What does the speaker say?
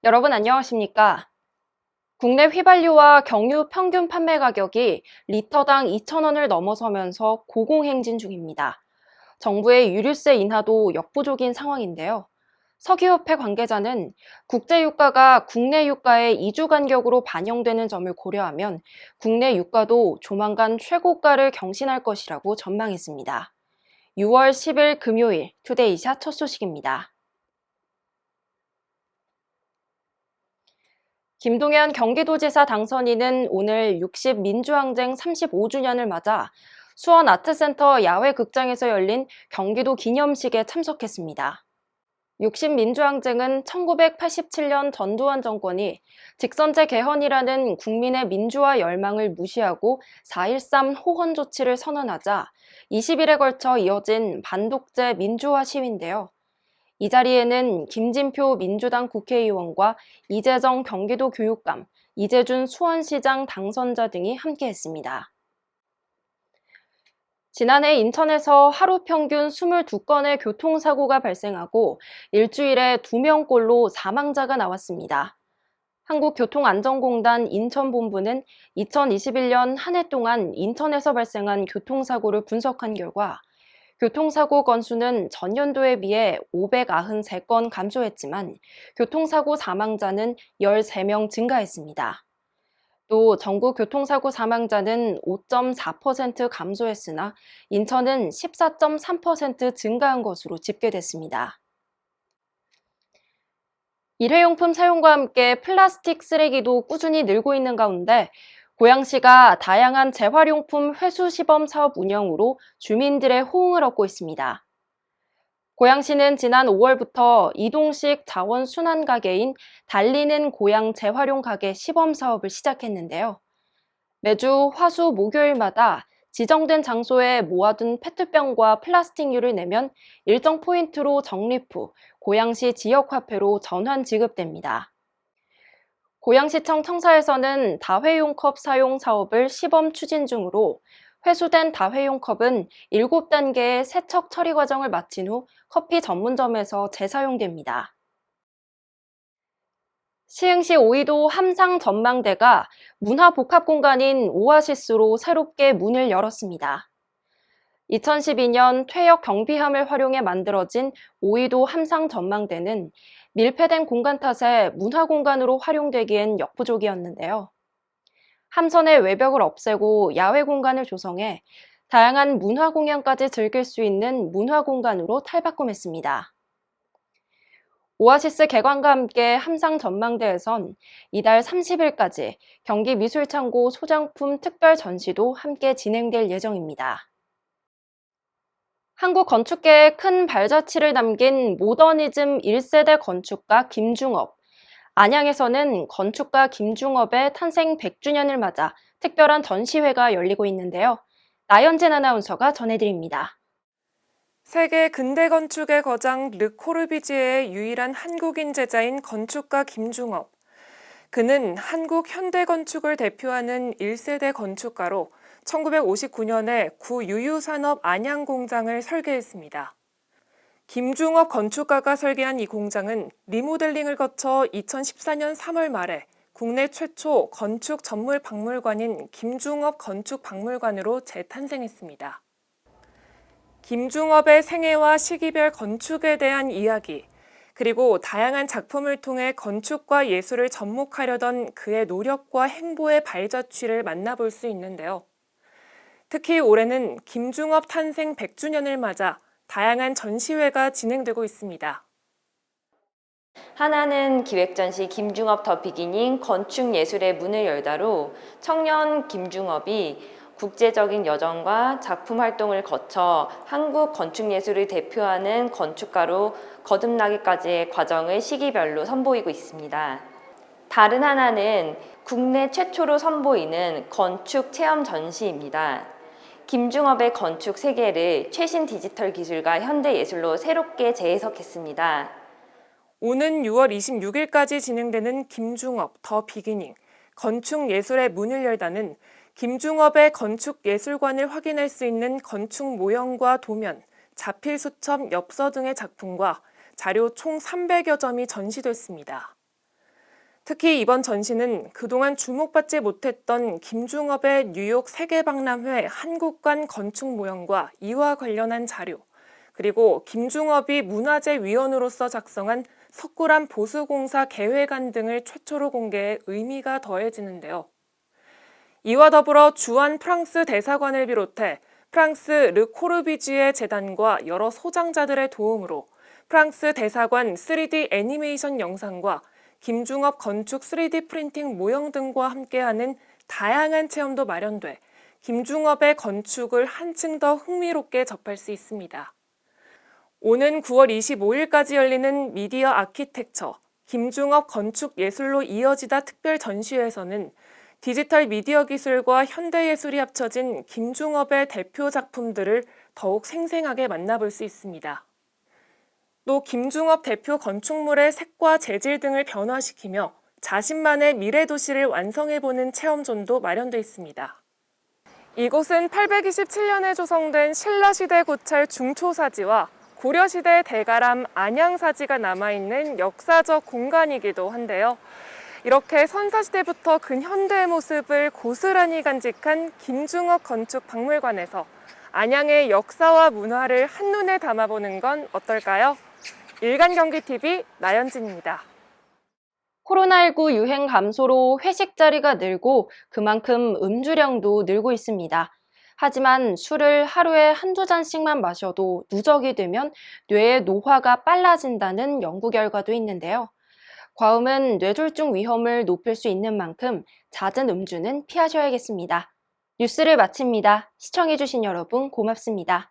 여러분 안녕하십니까? 국내 휘발유와 경유 평균 판매 가격이 리터당 2,000원을 넘어서면서 고공행진 중입니다. 정부의 유류세 인하도 역부족인 상황인데요. 석유협회 관계자는 국제 유가가 국내 유가의 2주 간격으로 반영되는 점을 고려하면 국내 유가도 조만간 최고가를 경신할 것이라고 전망했습니다. 6월 10일 금요일 투데이샷 첫 소식입니다. 김동연 경기도지사 당선인은 오늘 60 민주항쟁 35주년을 맞아 수원 아트센터 야외극장에서 열린 경기도 기념식에 참석했습니다. 60 민주항쟁은 1987년 전두환 정권이 직선제 개헌이라는 국민의 민주화 열망을 무시하고 4.13 호헌 조치를 선언하자 20일에 걸쳐 이어진 반독재 민주화 시위인데요. 이 자리에는 김진표 민주당 국회의원과 이재정 경기도 교육감, 이재준 수원시장 당선자 등이 함께했습니다. 지난해 인천에서 하루 평균 22건의 교통사고가 발생하고 일주일에 2명꼴로 사망자가 나왔습니다. 한국교통안전공단 인천본부는 2021년 한 해 동안 인천에서 발생한 교통사고를 분석한 결과 교통사고 건수는 전년도에 비해 593건 감소했지만 교통사고 사망자는 13명 증가했습니다. 또 전국 교통사고 사망자는 5.4% 감소했으나 인천은 14.3% 증가한 것으로 집계됐습니다. 일회용품 사용과 함께 플라스틱 쓰레기도 꾸준히 늘고 있는 가운데 고양시가 다양한 재활용품 회수 시범 사업 운영으로 주민들의 호응을 얻고 있습니다. 고양시는 지난 5월부터 이동식 자원순환 가게인 달리는 고양 재활용 가게 시범 사업을 시작했는데요. 매주 화수 목요일마다 지정된 장소에 모아둔 페트병과 플라스틱류를 내면 일정 포인트로 적립 후 고양시 지역화폐로 전환 지급됩니다. 고양시청 청사에서는 다회용 컵 사용 사업을 시범 추진 중으로 회수된 다회용 컵은 7단계의 세척 처리 과정을 마친 후 커피 전문점에서 재사용됩니다. 시흥시 오이도 함상 전망대가 문화복합공간인 오아시스로 새롭게 문을 열었습니다. 2012년 퇴역 경비함을 활용해 만들어진 오이도 함상 전망대는 밀폐된 공간 탓에 문화공간으로 활용되기엔 역부족이었는데요. 함선의 외벽을 없애고 야외 공간을 조성해 다양한 문화 공연까지 즐길 수 있는 문화공간으로 탈바꿈했습니다. 오아시스 개관과 함께 함상 전망대에선 이달 30일까지 경기미술창고 소장품 특별 전시도 함께 진행될 예정입니다. 한국 건축계의 큰 발자취를 남긴 모더니즘 1세대 건축가 김중업. 안양에서는 건축가 김중업의 탄생 100주년을 맞아 특별한 전시회가 열리고 있는데요. 나연진 아나운서가 전해드립니다. 세계 근대 건축의 거장 르 코르비지에의 유일한 한국인 제자인 건축가 김중업. 그는 한국 현대 건축을 대표하는 1세대 건축가로 1959년에 구 유유산업 안양공장을 설계했습니다. 김중업 건축가가 설계한 이 공장은 리모델링을 거쳐 2014년 3월 말에 국내 최초 건축 전문 박물관인 김중업 건축박물관으로 재탄생했습니다. 김중업의 생애와 시기별 건축에 대한 이야기, 그리고 다양한 작품을 통해 건축과 예술을 접목하려던 그의 노력과 행보의 발자취를 만나볼 수 있는데요. 특히 올해는 김중업 탄생 100주년을 맞아 다양한 전시회가 진행되고 있습니다. 하나는 기획전시 김중업 더 비기닝 건축예술의 문을 열다로 청년 김중업이 국제적인 여정과 작품 활동을 거쳐 한국 건축예술을 대표하는 건축가로 거듭나기까지의 과정을 시기별로 선보이고 있습니다. 다른 하나는 국내 최초로 선보이는 건축 체험 전시입니다. 김중업의 건축 세계를 최신 디지털 기술과 현대 예술로 새롭게 재해석했습니다. 오는 6월 26일까지 진행되는 김중업 더 비기닝 건축 예술의 문을 열다는 김중업의 건축 예술관을 확인할 수 있는 건축 모형과 도면, 자필 수첩, 엽서 등의 작품과 자료 총 300여 점이 전시됐습니다. 특히 이번 전시는 그동안 주목받지 못했던 김중업의 뉴욕 세계박람회 한국관 건축 모형과 이와 관련한 자료, 그리고 김중업이 문화재위원으로서 작성한 석굴암 보수공사 계획안 등을 최초로 공개해 의미가 더해지는데요. 이와 더불어 주한 프랑스 대사관을 비롯해 프랑스 르 코르비지에 재단과 여러 소장자들의 도움으로 프랑스 대사관 3D 애니메이션 영상과 김중업 건축 3D 프린팅 모형 등과 함께하는 다양한 체험도 마련돼 김중업의 건축을 한층 더 흥미롭게 접할 수 있습니다. 오는 9월 25일까지 열리는 미디어 아키텍처 김중업 건축 예술로 이어지다 특별 전시회에서는 디지털 미디어 기술과 현대 예술이 합쳐진 김중업의 대표 작품들을 더욱 생생하게 만나볼 수 있습니다. 또 김중업 대표 건축물의 색과 재질 등을 변화시키며 자신만의 미래 도시를 완성해보는 체험존도 마련돼 있습니다. 이곳은 827년에 조성된 신라시대 고찰 중초사지와 고려시대 대가람 안양사지가 남아있는 역사적 공간이기도 한데요. 이렇게 선사시대부터 근현대의 모습을 고스란히 간직한 김중업 건축박물관에서 안양의 역사와 문화를 한눈에 담아보는 건 어떨까요? 일간경기TV 나연진입니다. 코로나19 유행 감소로 회식 자리가 늘고 그만큼 음주량도 늘고 있습니다. 하지만 술을 하루에 한두 잔씩만 마셔도 누적이 되면 뇌의 노화가 빨라진다는 연구 결과도 있는데요. 과음은 뇌졸중 위험을 높일 수 있는 만큼 잦은 음주는 피하셔야겠습니다. 뉴스를 마칩니다. 시청해주신 여러분 고맙습니다.